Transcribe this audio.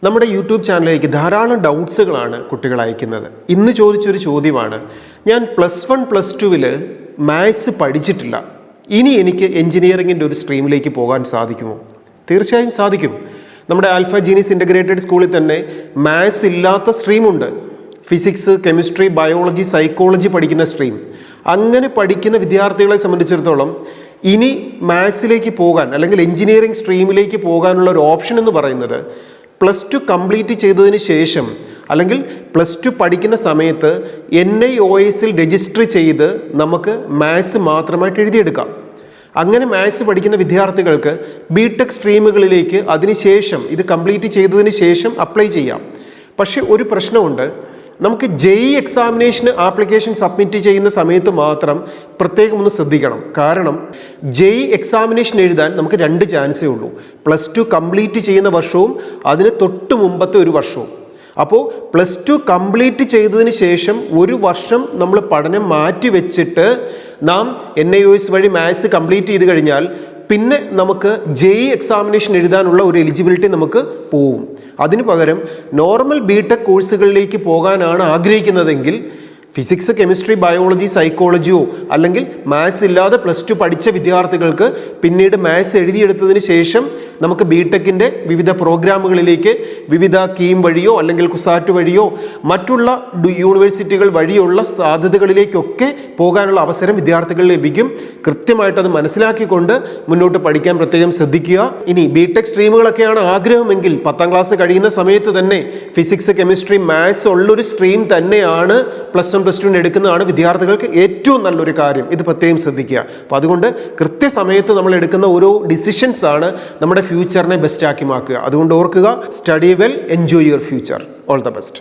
നമ്മുടെ യൂട്യൂബ് ചാനലിലേക്ക് ധാരാളം ഡൗട്ട്സുകളാണ് കുട്ടികൾ അയക്കുന്നത്. ഇന്ന് ചോദിച്ചൊരു ചോദ്യമാണ്, ഞാൻ +1 +2 മാത്സ് പഠിച്ചിട്ടില്ല, ഇനി എനിക്ക് എഞ്ചിനീയറിങ്ങിൻ്റെ ഒരു സ്ട്രീമിലേക്ക് പോകാൻ സാധിക്കുമോ? തീർച്ചയായും സാധിക്കും. നമ്മുടെ ആൽഫ ജീനിയസ് ഇൻ്റഗ്രേറ്റഡ് സ്കൂളിൽ തന്നെ മാത്സ് ഇല്ലാത്ത സ്ട്രീമുണ്ട്. ഫിസിക്സ്, കെമിസ്ട്രി, ബയോളജി, സൈക്കോളജി പഠിക്കുന്ന സ്ട്രീം. അങ്ങനെ പഠിക്കുന്ന വിദ്യാർത്ഥികളെ സംബന്ധിച്ചിടത്തോളം ഇനി മാത്സിലേക്ക് പോകാൻ അല്ലെങ്കിൽ എഞ്ചിനീയറിംഗ് സ്ട്രീമിലേക്ക് പോകാനുള്ള ഒരു ഓപ്ഷൻ എന്ന് പറയുന്നത് +2 കംപ്ലീറ്റ് ചെയ്തതിന് ശേഷം അല്ലെങ്കിൽ +2 പഠിക്കുന്ന സമയത്ത് NIOS രജിസ്റ്റർ ചെയ്ത് നമുക്ക് മാത്സ് മാത്രമായിട്ട് എഴുതിയെടുക്കാം. അങ്ങനെ മാത്സ് പഠിക്കുന്ന വിദ്യാർത്ഥികൾക്ക് ബിടെക് സ്ട്രീമുകളിലേക്ക് അതിനുശേഷം ഇത് കംപ്ലീറ്റ് ചെയ്തതിന് ശേഷം അപ്ലൈ ചെയ്യാം. പക്ഷേ ഒരു പ്രശ്നമുണ്ട്, നമുക്ക് JEE എക്സാമിനേഷന് ആപ്ലിക്കേഷൻ സബ്മിറ്റ് ചെയ്യുന്ന സമയത്ത് മാത്രം പ്രത്യേകം ഒന്ന് ശ്രദ്ധിക്കണം. കാരണം JEE എക്സാമിനേഷൻ എഴുതാൻ നമുക്ക് 2 ചാൻസേ ഉള്ളൂ. +2 കംപ്ലീറ്റ് ചെയ്യുന്ന വർഷവും അതിന് തൊട്ട് മുമ്പത്തെ ഒരു വർഷവും. അപ്പോൾ +2 കംപ്ലീറ്റ് ചെയ്തതിന് ശേഷം ഒരു വർഷം നമ്മൾ പഠനം മാറ്റി വെച്ചിട്ട് നാം NIOS വഴി മാത്സ് കംപ്ലീറ്റ് ചെയ്ത് കഴിഞ്ഞാൽ പിന്നെ നമുക്ക് JEE എക്സാമിനേഷൻ എഴുതാനുള്ള ഒരു എലിജിബിലിറ്റി നമുക്ക് പോവും. അതിന് പകരം നോർമൽ ബിടെക് കോഴ്സുകളിലേക്ക് പോകാനാണ് ആഗ്രഹിക്കുന്നതെങ്കിൽ ഫിസിക്സ്, കെമിസ്ട്രി, ബയോളജി, സൈക്കോളജിയോ അല്ലെങ്കിൽ മാത്സ് ഇല്ലാതെ +2 പഠിച്ച വിദ്യാർത്ഥികൾക്ക് പിന്നീട് മാത്സ് എഴുതിയെടുത്തതിന് ശേഷം നമുക്ക് ബിടെക്കിൻ്റെ വിവിധ പ്രോഗ്രാമുകളിലേക്ക് വിവിധ കീം വഴിയോ അല്ലെങ്കിൽ കുസാറ്റ് വഴിയോ മറ്റുള്ള യൂണിവേഴ്സിറ്റികൾ വഴിയുള്ള സാധ്യതകളിലേക്കൊക്കെ പോകാനുള്ള അവസരം വിദ്യാർത്ഥികൾ ലഭിക്കും. കൃത്യമായിട്ട് അത് മനസ്സിലാക്കിക്കൊണ്ട് മുന്നോട്ട് പഠിക്കാൻ പ്രത്യേകം ശ്രദ്ധിക്കുക. ഇനി ബിടെക് സ്ട്രീമുകളൊക്കെയാണ് ആഗ്രഹമെങ്കിൽ 10ാം ക്ലാസ് കഴിയുന്ന സമയത്ത് തന്നെ ഫിസിക്സ്, കെമിസ്ട്രി, മാത്സ് ഉള്ളൊരു സ്ട്രീം തന്നെയാണ് +1 +2 എടുക്കുന്നതാണ് വിദ്യാർത്ഥികൾക്ക് ഏറ്റവും നല്ലൊരു കാര്യം. ഇത് പ്രത്യേകം ശ്രദ്ധിക്കുക. അപ്പോൾ അതുകൊണ്ട് കൃത്യസമയത്ത് നമ്മൾ എടുക്കുന്ന ഓരോ ഡിസിഷൻസ് ആണ് നമ്മുടെ ഫ്യൂച്ചറിനെ ബെസ്റ്റ് ആക്കി മാറ്റുക. അതുകൊണ്ട് ഓർക്കുക, study well, enjoy your future. All the best.